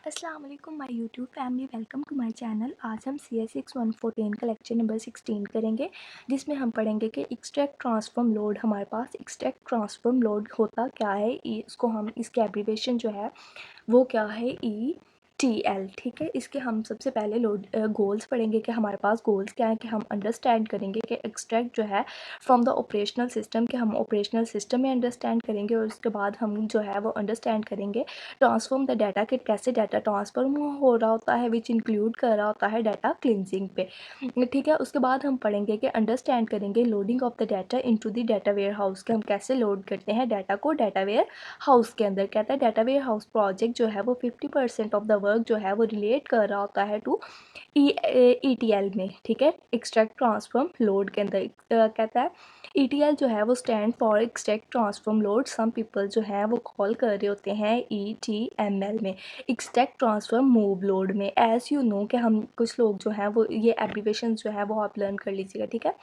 अस्सलाम वालेकुम my YouTube family, welcome to my channel. आज हम CS 114 का लेक्चर नंबर 16 करेंगे, जिसमें हम पढ़ेंगे कि एक्सट्रैक्ट ट्रांसफॉर्म लोड। हमारे पास एक्सट्रैक्ट ट्रांसफॉर्म लोड होता क्या है, इसको हम इसके एब्रीवेशन जो है वो क्या है, ETL। ठीक है, इसके हम सबसे पहले लोड गोल्स पढ़ेंगे कि हमारे पास गोल्स क्या है, कि हम अंडरस्टैंड करेंगे कि एक्सट्रैक्ट जो है फ्रॉम द ऑपरेशनल सिस्टम, के हम ऑपरेशनल सिस्टम में अंडरस्टैंड करेंगे। और उसके बाद हम जो है वो अंडरस्टैंड करेंगे ट्रांसफॉर्म द डाटा, कि कैसे डाटा ट्रांसफॉर्म हो रहा होता है, विच इंक्लूड कर रहा होता है डाटा क्लिनजिंग पे। ठीक है, उसके बाद हम पढ़ेंगे कि अंडरस्टैंड करेंगे loading of the data into the data warehouse, के हम कैसे लोड करते हैं डाटा को डाटा वेयर हाउस के अंदर। कहता है डाटा वेयर हाउस प्रोजेक्ट जो है वो 50% ऑफ द वर्क जो है वो रिलेट कर रहा होता है टू ETL में। ठीक है, एक्सट्रैक्ट ट्रांसफॉर्म लोड के अंदर कहता है ETL जो है वो stand for extract transform load. Some people जो है वो कॉल कर रहे होते हैं ETML में, एक्सट्रैक्ट ट्रांसफॉर्म मूव लोड में। एज यू नो कि हम कुछ लोग जो हैं वो ये एब्रीवेशन जो है वो आप लर्न कर लीजिएगा। ठीक है,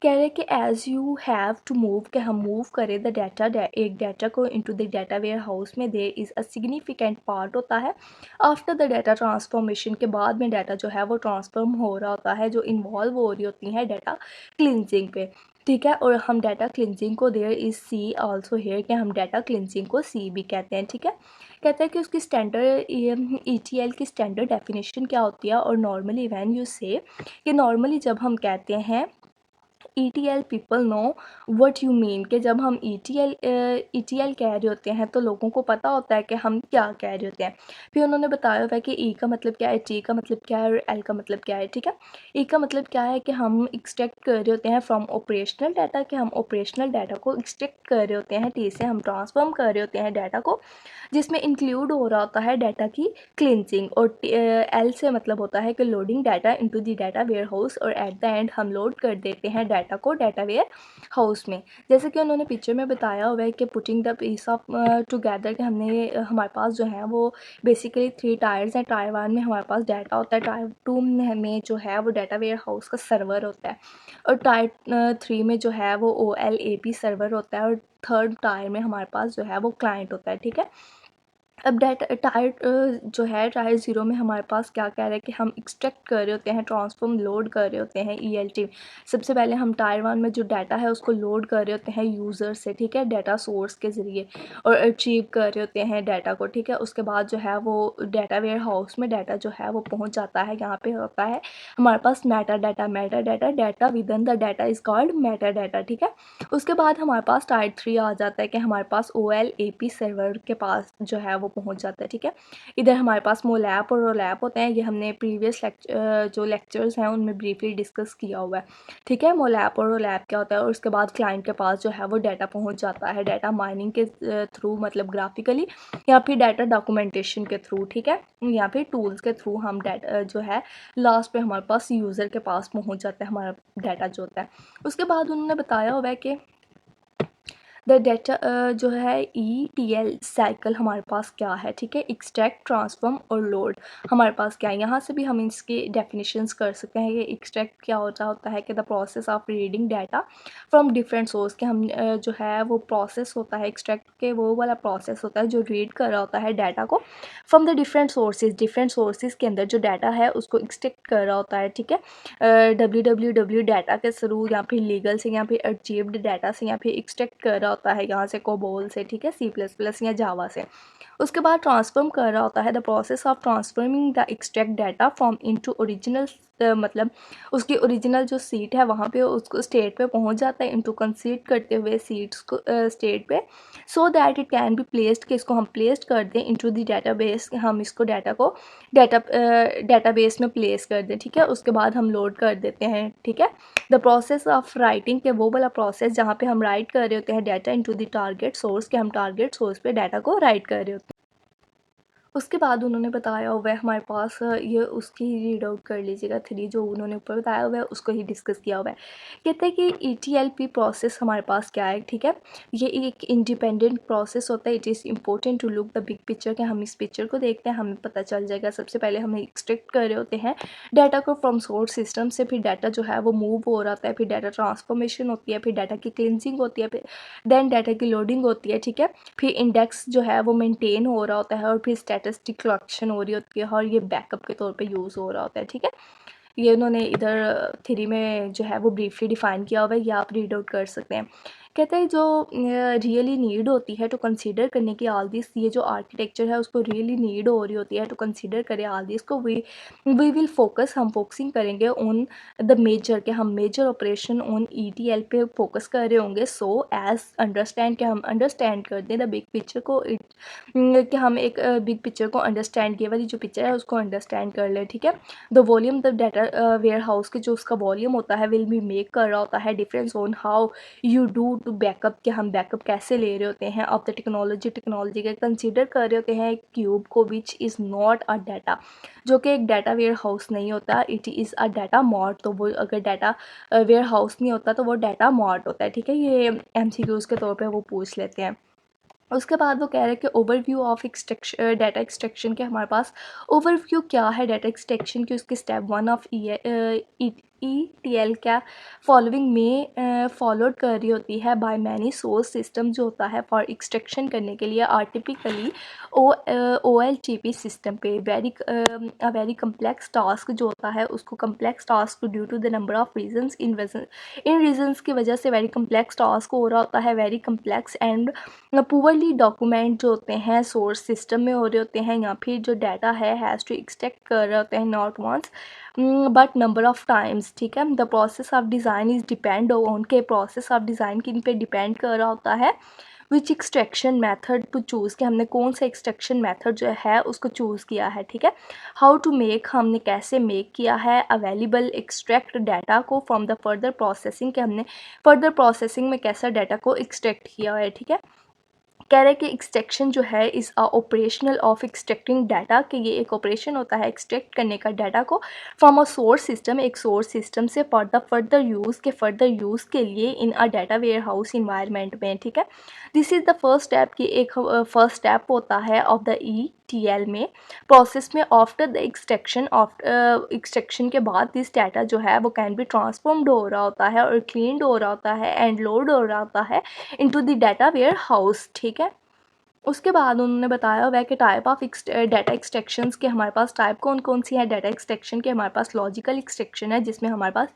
कह रहे कि as you have to move, के हम मूव करें द डाटा, एक डाटा को into the data warehouse में, there is a significant part होता है आफ्टर द डाटा ट्रांसफॉर्मेशन, के बाद में डाटा जो है वो ट्रांसफॉर्म हो रहा होता है, जो इन्वॉल्व हो रही होती हैं डाटा क्लिनजिंग पे। ठीक है, और हम डाटा क्लिनजिंग को there is see also here, के हम डाटा क्लिनजिंग को सी भी कहते हैं। ठीक है, कहता है कि उसकी स्टैंडर्ड ETL की स्टैंडर्ड डेफिनेशन क्या होती है। और नॉर्मली व्हेन यू से, कि नॉर्मली जब हम कहते हैं ETL people know what you mean, कि जब हम ETL कह रहे होते हैं तो लोगों को पता होता है कि हम क्या कह रहे होते हैं। फिर उन्होंने बताया हुआ है कि E का मतलब क्या है, T का मतलब क्या है और L का मतलब क्या है। ठीक है, E का मतलब क्या है कि हम एक्सट्रैक्ट कर रहे होते हैं फ्रॉम ऑपरेशनल डाटा, कि हम ऑपरेशनल डाटा को एक्सट्रैक्ट कर रहे होते हैं। T से हम ट्रांसफॉर्म कर रहे होते हैं डाटा को, जिसमें इंक्लूड हो रहा होता है डाटा की क्लिनजिंग। और एल से मतलब होता है कि loading data into the data warehouse, और एट द एंड हम लोड कर देते हैं डाटा को डाटा वेयर हाउस में। जैसे कि उन्होंने पिक्चर में बताया हुआ है कि putting the piece of together, के हमने हमारे पास जो है वो बेसिकली 3 टायर्स हैं। टायर 1 में हमारे पास डाटा होता है, टायर 2 में जो है वो डाटा वेयर हाउस का सर्वर होता है, और टायर 3 में जो है वो OLAP सर्वर होता है, और थर्ड टायर में हमारे पास जो है वो क्लाइंट होता है। ठीक है, अब टायर जो है टायर 0 में हमारे पास क्या कह रहा है कि हम एक्सट्रैक्ट कर रहे होते हैं, ट्रांसफॉर्म लोड कर रहे होते हैं ELT। सबसे पहले हम टायर 1 में जो डाटा है उसको लोड कर रहे होते हैं यूज़र से। ठीक है, डाटा सोर्स के ज़रिए, और अचीव कर रहे होते हैं डाटा को। ठीक है, उसके बाद जो है वो डाटा वेयर हाउस में डाटा जो है वो पहुँच जाता है। यहाँ पे होता है हमारे पास data within the data is called metadata. ठीक है, उसके बाद हमारे पास टायर 3 आ जाता है, कि हमारे पास OLAP सर्वर के पास जो है वो पहुंच जाता है। ठीक है, इधर हमारे पास मोलैप और रोलैप होते हैं, ये हमने प्रीवियस जो लेक्चर्स हैं उनमें ब्रीफली डिस्कस किया हुआ है। ठीक है, मोलैप और रोलैप क्या होता है, और उसके बाद क्लाइंट के पास जो है वो डाटा पहुंच जाता है, डाटा माइनिंग के थ्रू, मतलब ग्राफिकली, या फिर डाटा डॉक्यूमेंटेशन के थ्रू। ठीक है, या फिर टूल्स के थ्रू हम डाटा जो है लास्ट पे हमारे पास यूज़र के पास पहुंच जाता है हमारा डाटा जो होता है। उसके बाद उन्होंने बताया हुआ है कि द डाटा जो है ETL साइकिल हमारे पास क्या है। ठीक है, एक्सट्रैक्ट ट्रांसफॉर्म और लोड हमारे पास क्या है। यहाँ से भी हम इसके डेफिनेशंस कर सकते हैं। ये एक्सट्रैक्ट क्या होता है कि the process of reading data from different source, के हम जो है वो प्रोसेस होता है एक्सट्रैक्ट के, वो वाला प्रोसेस होता है जो रीड कर रहा होता है डाटा को फ्रॉम द डिफरेंट सोर्सेज के अंदर जो डाटा है उसको एक्सट्रैक्ट कर रहा होता है। ठीक है, WWW डाटा के थ्रू, या फिर लीगल से, या फिर अचीव्ड डाटा से, या फिर एक्सट्रैक्ट कर रहा होता है यहाँ से कोबोल से। ठीक है, C++ या जावा से। उसके बाद ट्रांसफॉर्म कर रहा होता है, the process of transforming the extract data from into original, मतलब उसकी ओरिजिनल जो सीट है वहाँ पे उसको स्टेट पे पहुँच जाता है, इनटू कंसीड करते हुए सीट्स को स्टेट पे, so that it can be placed, कि इसको हम प्लेस्ड कर दें इनटू द डाटाबेस, हम इसको डाटा को डाटाबेस में प्लेस कर दें। ठीक है, उसके बाद हम लोड कर देते हैं। ठीक है, द प्रोसेस ऑफ राइटिंग, के वो वाला प्रोसेस जहाँ पे हम राइट कर रहे होते हैं data into the target source, के हम टारगेट सोर्स पे डाटा को राइट कर रहे होते हैं। उसके बाद उन्होंने बताया हुआ है हमारे पास, ये उसकी रीड आउट कर लीजिएगा, 3 जो उन्होंने ऊपर बताया हुआ है उसको ही डिस्कस किया हुआ है। कहते हैं कि ETLP प्रोसेस हमारे पास क्या है। ठीक है, ये एक इंडिपेंडेंट प्रोसेस होता है। It is important to look the big picture, के हम इस पिक्चर को देखते हैं हमें पता चल जाएगा। सबसे पहले हम एक्सट्रैक्ट कर रहे होते हैं डाटा को फ्रॉम सोर्स सिस्टम से, फिर डाटा जो है वो मूव हो रहा होता है, फिर डाटा ट्रांसफॉर्मेशन होती है, फिर डाटा की क्लिनजिंग होती है, फिर देन डाटा की लोडिंग होती है। ठीक है, फिर इंडेक्स जो है वो मेंटेन हो रहा होता है, और फिर स्टैटिस्टिक कलेक्शन हो रही होती है और ये बैकअप के तौर पे यूज़ हो रहा होता है, ठीक है। ये उन्होंने इधर थ्री में जो है वो ब्रीफली डिफ़ाइन किया हुआ है, ये आप रीड आउट कर सकते हैं। कहते हैं जो रियली नीड होती है टू कंसीडर करने की ऑल दिस, ये जो आर्किटेक्चर है उसको रियली नीड हो रही होती है टू कंसीडर करें ऑल दिस को, वी विल फोकस, हम फोकसिंग करेंगे ऑन द मेजर, के हम मेजर ऑपरेशन ऑन ETL पे फोकस कर रहे होंगे, सो एज अंडरस्टैंड, के हम अंडरस्टैंड कर दें द बिग पिक्चर को, कि हम एक बिग पिक्चर को अंडरस्टैंड, ये वाली जो पिक्चर है उसको अंडरस्टैंड कर ले, ठीक है। The volume, the data warehouse के जो उसका वॉल्यूम होता है विल बी मेक कर रहा होता है difference on how you do to backup, के हम बैकअप कैसे ले रहे होते हैं ऑफ द टेक्नोलॉजी के कंसीडर कर रहे होते हैं एक क्यूब को which is not a data, जो कि एक डाटा वेयर हाउस नहीं होता, it is a data mart. तो वो अगर डाटा वेयर हाउस नहीं होता तो वो डाटा मॉड होता है, ठीक है। ये MCQs के तौर पे वो पूछ लेते हैं। उसके बाद वो कह रहे हैं कि overview of extraction, data extraction के हमारे पास ओवरव्यू क्या है डाटा एक्सट्रैक्शन की, उसके स्टेप 1 ऑफ ETL क्या फॉलोइंग में फॉलोड कर रही होती है बाय मैनी सोर्स सिस्टम, जो होता है फॉर एक्सट्रैक्शन करने के लिए आर्टिपिकली OLTP सिस्टम पे वेरी कम्प्लेक्स टास्क जो होता है उसको complex task due to the number of reasons, इन रीजन्स की वजह से वेरी कम्प्लेक्स टास्क हो रहा होता है, very complex and poorly document जो होते हैं सोर्स सिस्टम में हो रहे होते हैं, या फिर जो डाटा है हैज़ टू एक्सट्रैक्ट कर रहे होते हैं not once but number of times, ठीक है। The process of design is depend on, के प्रोसेस ऑफ डिज़ाइन किन पे डिपेंड कर रहा होता है, which extraction method to choose, के हमने कौन सा एक्सट्रैक्शन मेथड जो है उसको चूज़ किया है, ठीक है। हाउ टू मेक, हमने कैसे मेक किया है अवेलेबल एक्सट्रैक्ट डाटा को फ्रॉम द फर्दर प्रोसेसिंग, के हमने फर्दर प्रोसेसिंग में कैसा डाटा को एक्सट्रैक्ट किया है, ठीक है। कह रहे हैं कि एक्सट्रैक्शन जो है is a operational of extracting data, कि ये एक ऑपरेशन होता है एक्सट्रैक्ट करने का डाटा को फ्रॉम अ सोर्स सिस्टम, एक सोर्स सिस्टम से फॉर द फर्दर यूज़, के फर्दर यूज़ के लिए in a data warehouse environment में, ठीक है। This is the first step, की एक फर्स्ट स्टेप होता है ऑफ द ETL में प्रोसेस में। आफ्टर द एक्सट्रैक्शन के बाद दिस डाटा जो है वो कैन बी ट्रांसफॉर्म्ड हो रहा होता है और क्लीनड हो रहा होता है एंड लोड हो रहा होता है into the data warehouse, ठीक है। उसके बाद उन्होंने बताया हुआ है कि टाइप ऑफ डाटा एक्सट्रैक्शंस के हमारे पास टाइप कौन कौन सी है डाटा एक्सट्रैक्शन के, हमारे पास लॉजिकल एक्सट्रैक्शन है जिसमें हमारे पास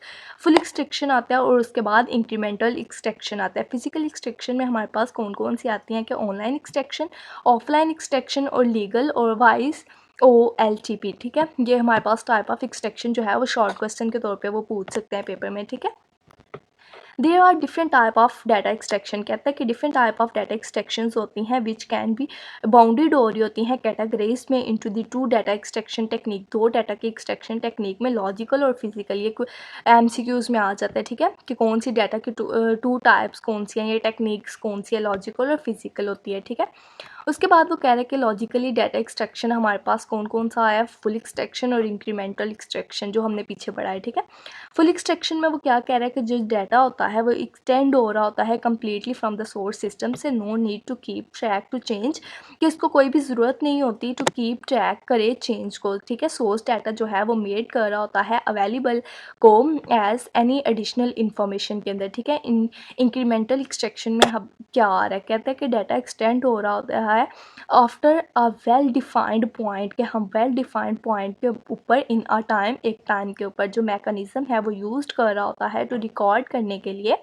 फुल एक्सट्रैक्शन आता है, और उसके बाद इंक्रीमेंटल एक्सट्रैक्शन आता है। फिजिकल एक्सट्रैक्शन में हमारे पास कौन कौन सी आती हैं कि ऑनलाइन एक्सट्रैक्शन, ऑफलाइन एक्सट्रैक्शन और लीगल और वाइज OLTP, ठीक है। ये हमारे पास टाइप ऑफ एक्सट्रैक्शन जो है वो शॉर्ट क्वेश्चन के तौर पर वो पूछ सकते हैं पेपर में, ठीक है। There are different type of data extraction, कहता है कि different type of data extractions होती हैं विच कैन बी बाउंडेड हो रही होती हैं कैटेगरीज में into the two data extraction technique, दो डाटा की एक्सट्रैक्शन टेक्निक में, लॉजिकल और फिजिकल। ये MCQs में आ जाता है, ठीक है, कि कौन सी डाटा की टू टाइप्स कौन सी हैं, ये टेक्निक्स कौन सी है, लॉजिकल और फिजिकल होती है, ठीक है। उसके बाद वो कह रहे हैं कि लॉजिकली डाटा एक्सट्रैक्शन हमारे पास कौन कौन सा आया, फुल एक्सट्रैक्शन और इंक्रीमेंटल एक्सट्रैक्शन, जो हमने पीछे पढ़ा है, ठीक है। फुल एक्सट्रैक्शन में वो क्या कह रहा है कि जो डाटा होता है वो एक्सटेंड हो रहा होता है completely from the source system से, no need to keep track to change, कि इसको कोई भी ज़रूरत नहीं होती टू कीप ट्रैक करे चेंज को, ठीक है। सोर्स डाटा जो है वो मेड कर रहा होता है अवेलेबल को एज एनी एडिशनल इंफॉर्मेशन के अंदर, ठीक है। इंक्रीमेंटल एक्सट्रैक्शन में हम क्या आ रहा है, कहते हैं कि डाटा एक्सटेंड हो रहा होता है after a well defined point, के हम वेल डिफाइंड पॉइंट के ऊपर इन अ टाइम, एक टाइम के ऊपर जो मैकेनिज्म है वो यूज कर रहा होता है टू रिकॉर्ड करने के लिए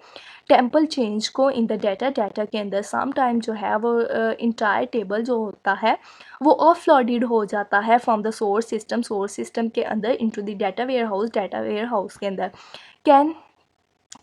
टेम्पल चेंज को इन द डाटा के अंदर। सम टाइम जो है वो इंटायर टेबल जो होता है वो ऑफलोडेड हो जाता है फ्रॉम द सोर्स सिस्टम के अंदर into the data warehouse के अंदर।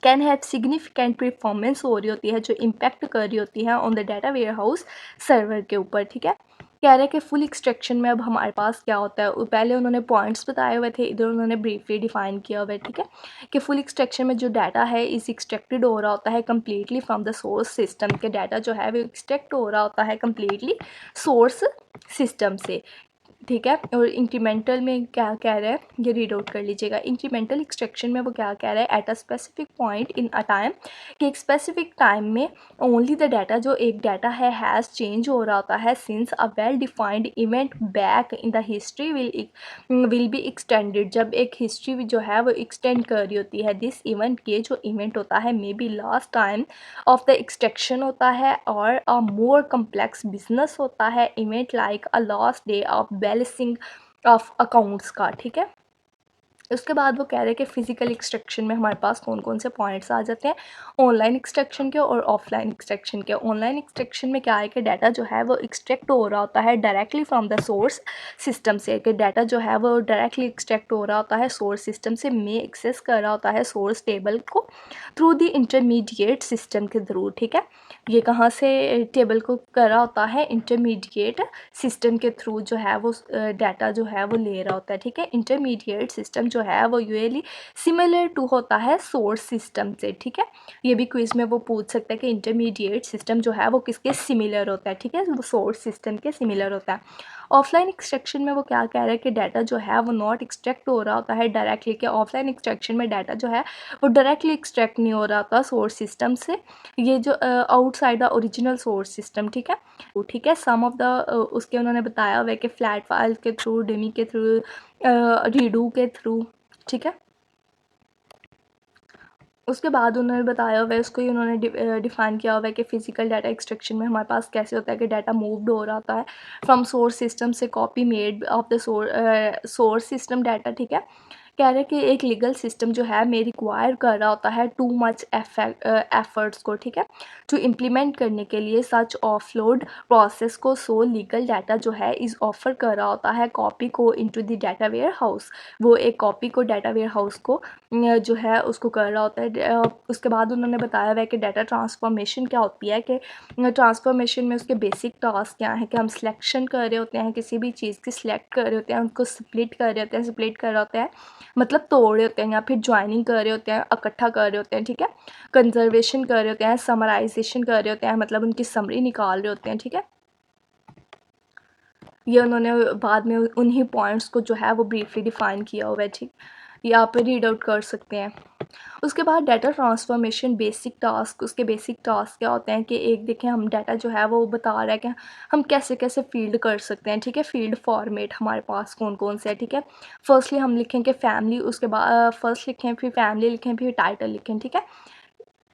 कैन हैव सिग्निफिकेंट परफॉर्मेंस हो रही होती है जो इम्पैक्ट कर रही होती है on the data warehouse server के ऊपर, ठीक है। कह रहे हैं कि फुल एक्सट्रैक्शन में अब हमारे पास क्या होता है, पहले उन्होंने पॉइंट्स बताए हुए थे, इधर उन्होंने ब्रीफली डिफाइन किया हुआ है, ठीक है, कि फुल एक्सट्रैक्शन में जो डाटा है इस एक्सट्रैक्टेड हो रहा होता है completely from the source system, के डाटा जो है वो एक्सट्रैक्ट हो रहा होता है कम्प्लीटली सोर्स सिस्टम से, ठीक है। और इंक्रीमेंटल में क्या कह रहा है ये रीड आउट कर लीजिएगा। इंक्रीमेंटल एक्सट्रैक्शन में वो क्या कह रहा है, at a specific point in a time, कि एक स्पेसिफिक टाइम में ओनली द डाटा, जो एक डाटा है हैज़ चेंज हो रहा होता है since a well defined event back in the history will be extended, जब एक हिस्ट्री जो है वो एक्सटेंड कर रही होती है। दिस इवेंट, ये जो इवेंट होता है may be last time of the extraction होता है और अ मोर कम्प्लेक्स बिजनेस होता है, event like a last day of balancing of accounts का। ठीक है। उसके बाद वो कह रहे हैं कि फ़िज़िकल एक्सट्रैक्शन में हमारे पास कौन कौन से पॉइंट्स आ जाते हैं, ऑनलाइन एक्सट्रैक्शन के और ऑफलाइन एक्सट्रैक्शन के। ऑनलाइन एक्सट्रैक्शन में क्या है कि डाटा जो है वो एक्सट्रैक्ट हो रहा होता है directly from the source system से, कि डाटा जो है वो डायरेक्टली एक्सट्रैक्ट हो रहा होता है सोर्स सिस्टम से, में एक्सेस कर रहा होता है सोर्स टेबल को थ्रू द इंटरमीडिएट सिस्टम के थ्रू। ठीक है। ये कहाँ से टेबल को कर रहा होता है, इंटरमीडिएट सिस्टम के थ्रू जो है वो डाटा जो है वो ले रहा होता है। ठीक है। इंटरमीडिएट सिस्टम जो है वो यूजुअली सिमिलर टू होता है सोर्स सिस्टम से। ठीक है। ये भी क्विज में वो पूछ सकता है कि इंटरमीडिएट सिस्टम जो है वो किसके सिमिलर होता है। ठीक है। वो सोर्स सिस्टम के सिमिलर होता है। ऑफलाइन एक्सट्रैक्शन में वो क्या कह रहा है कि डाटा जो है वो नॉट एक्सट्रैक्ट हो रहा होता है डायरेक्टली, कि ऑफलाइन एक्सट्रैक्शन में डाटा जो है वो डायरेक्टली एक्सट्रैक्ट नहीं हो रहा होता सोर्स सिस्टम से, ये जो outside the original source system. ठीक है। तो ठीक है। सम ऑफ द उसके उन्होंने बताया हुआ है कि फ्लैट फाइल के थ्रू, डेमी के थ्रू, रीडू के थ्रू। ठीक है। उसके बाद उन्होंने बताया हुआ है, उसको ही उन्होंने डिफ़ाइन किया हुआ है कि फ़िज़िकल डाटा एक्सट्रैक्शन में हमारे पास कैसे होता है कि डाटा मूव्ड हो रहा होता है फ्रॉम सोर्स सिस्टम से, copy made of the source system data. ठीक है। कह रहे हैं कि एक लीगल सिस्टम जो है मे रिक्वायर कर रहा होता है टू मच एफर्ट्स को। ठीक है। टू इम्प्लीमेंट करने के लिए सच ऑफलोड प्रोसेस को, सो लीगल डाटा जो है इस ऑफर कर रहा होता है कॉपी को into the data warehouse, वो एक कॉपी को डाटा वेयर हाउस को जो है उसको कर रहा होता है। उसके बाद उन्होंने बताया हुआ है कि डाटा ट्रांसफॉर्मेशन क्या होती है, कि ट्रांसफॉर्मेशन में उसके बेसिक टास्क क्या है, कि हम सिलेक्शन कर रहे होते हैं, किसी भी चीज़ की सिलेक्ट कर रहे होते हैं, उनको स्प्लिट कर रहे होते हैं, स्प्लिट कर रहे होते हैं मतलब तोड़ रहे होते हैं, या फिर ज्वाइनिंग कर रहे होते हैं, इकट्ठा कर रहे होते हैं। ठीक है। कंजर्वेशन कर रहे होते हैं, समराइजेशन कर रहे होते हैं, मतलब उनकी समरी निकाल रहे होते हैं। ठीक है। ये उन्होंने बाद में उन्हीं पॉइंट्स को जो है वो ब्रीफली डिफ़ाइन किया हुआ है। ठीक। ये आप रीड आउट कर सकते हैं। उसके बाद डाटा ट्रांसफॉर्मेशन बेसिक टास्क, उसके बेसिक टास्क क्या होते हैं कि एक देखें हम डाटा जो है वो बता रहा है कि हम कैसे कैसे फील्ड कर सकते हैं। ठीक है। फील्ड फॉर्मेट हमारे पास कौन कौन से है। ठीक है। फर्स्टली हम लिखेंगे फैमिली, उसके बाद फर्स्ट लिखें, फिर फैमिली लिखें, फिर टाइटल लिखें। ठीक है।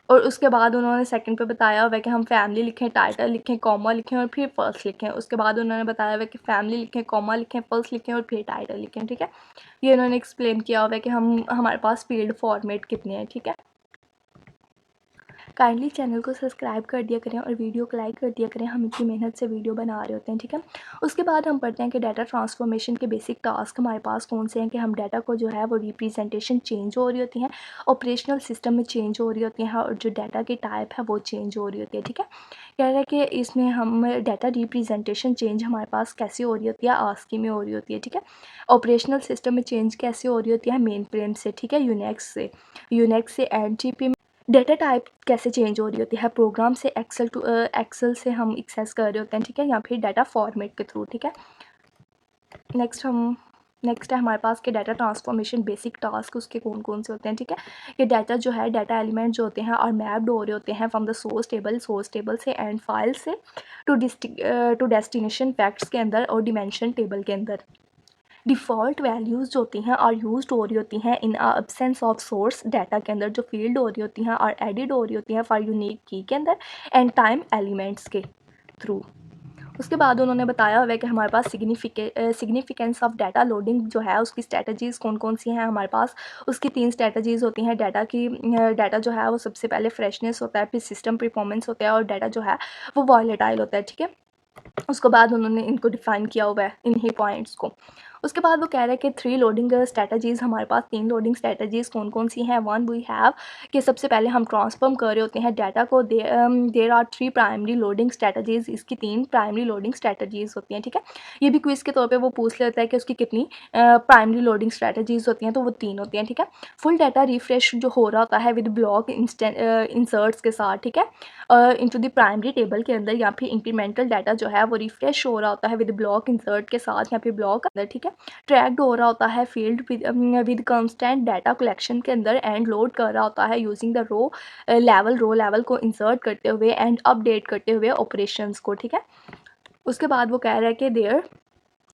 और उसके बाद उन्होंने सेकंड पे बताया हुआ है कि हम फैमिली लिखें, टाइटल लिखें, कॉमा लिखें और फिर फर्स्ट लिखें। उसके बाद उन्होंने बताया हुआ है कि फैमिली लिखें, कॉमा लिखें, फर्स्ट लिखें और फिर टाइटल लिखें। ठीक है। ये उन्होंने एक्सप्लेन किया हुआ है कि हम हमारे पास फील्ड फॉर्मेट कितने हैं। ठीक है। काइंडली चैनल को सब्सक्राइब कर दिया करें और वीडियो को लाइक कर दिया करें, हम इतनी मेहनत से वीडियो बना रहे होते हैं। ठीक है। उसके बाद हम पढ़ते हैं कि डाटा ट्रांसफॉर्मेशन के बेसिक टास्क हमारे पास कौन से हैं, कि हम डाटा को जो है वो रिप्रेजेंटेशन चेंज हो रही होती हैं, ऑपरेशनल सिस्टम में चेंज हो रही होती हैं, और जो डाटा की टाइप है वो चेंज हो रही होती है। ठीक है। कह रहा है कि इसमें हम डाटा रिप्रेजेंटेशन चेंज हमारे पास कैसे हो रही होती है, आस्की में हो रही होती है। ठीक है। ऑपरेशनल सिस्टम में चेंज कैसे हो रही होती है, मेन फ्रेम से। ठीक है। यूनेक्स से एनजीपी। डेटा टाइप कैसे चेंज हो रही होती है, प्रोग्राम से एक्सेल से हम एक्सेस कर रहे होते हैं। ठीक है। या फिर डाटा फॉर्मेट के थ्रू। ठीक है। नेक्स्ट है हमारे पास के डाटा ट्रांसफॉर्मेशन बेसिक टास्क उसके कौन कौन से होते हैं। ठीक है। ये डाटा जो है, डाटा एलिमेंट जो होते हैं और मैप्ड हो रहे होते हैं फ्रॉम द सोर्स टेबल से एंड फाइल से टू डेस्टिनेशन फैक्ट्स के अंदर और डिमेंशन टेबल के अंदर। डिफ़ॉल्ट वैल्यूज़ जो होती हैं और यूज़ हो रही होती हैं इन अब्सेंस ऑफ सोर्स डाटा के अंदर, जो फील्ड हो रही होती हैं और एडिड हो रही होती हैं फॉर यूनिक की के अंदर एंड टाइम एलिमेंट्स के थ्रू। उसके बाद उन्होंने बताया हुआ है कि हमारे पास सिग्निफिकेंस ऑफ डाटा लोडिंग जो है उसकी स्ट्रैटेजीज़ कौन कौन सी हैं हमारे पास। उसकी 3 स्ट्रैटेजीज़ होती हैं डाटा जो है वो सबसे पहले फ्रेशनेस होता है, फिर सिस्टम परफॉर्मेंस होता है और डाटा जो है वो वॉलेटाइल होता है। ठीक है। उसके बाद उन्होंने इनको डिफ़ाइन किया हुआ है इन्हीं पॉइंट्स को। उसके बाद वो कह रहा है कि 3 लोडिंग स्ट्रैटेजीज़ हमारे पास 3 लोडिंग स्ट्रैटेजीज़ कौन-कौन सी हैं। वन वी हैव कि सबसे पहले हम ट्रांसफ़ॉर्म कर रहे होते हैं डाटा को। There are 3 primary loading strategies, इसकी 3 प्राइमरी लोडिंग स्ट्रैटेजीज़ होती हैं, ठीक है। ये भी क्विज़ के तौर पे वो पूछ लेता है कि उसकी कितनी प्राइमरी लोडिंग स्ट्रैटेजीज़ होती हैं, तो वो 3 होती हैं, ठीक है। फुल डाटा रिफ्रेश जो हो रहा होता है विद ब्लॉक इंसर्ट्स के साथ, ठीक है, इनटू द प्राइमरी टेबल के अंदर, या फिर इंक्रीमेंटल डाटा जो है वो रिफ्रेश हो रहा होता है विद ब्लॉक इंसर्ट के साथ या फिर ब्लॉक अंदर, ठीक है। ट्रैक्ड हो रहा होता है field with constant data collection के अंदर एंड लोड कर रहा होता है यूजिंग द रो लेवल को इंसर्ट करते हुए एंड अपडेट करते हुए ऑपरेशंस को, ठीक है। उसके बाद वो कह रहा है कि there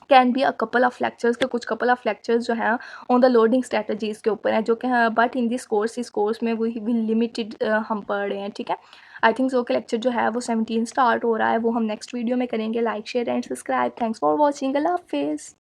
can be a couple of lectures के कुछ कपल ऑफ लेक्चर्स जो हैं ऑन द लोडिंग स्ट्रेटजीज़ के ऊपर हैं, जो कि बट इन दिस कोर्स, इस कोर्स में वो लिमिटेड हम पढ़ रहे हैं, ठीक है। आई थिंक सो के लेक्चर जो है वो 17 स्टार्ट हो रहा है, वो हम नेक्स्ट वीडियो में करेंगे। Like share and subscribe. Thanks for watching. अल्लाह हाफिज़।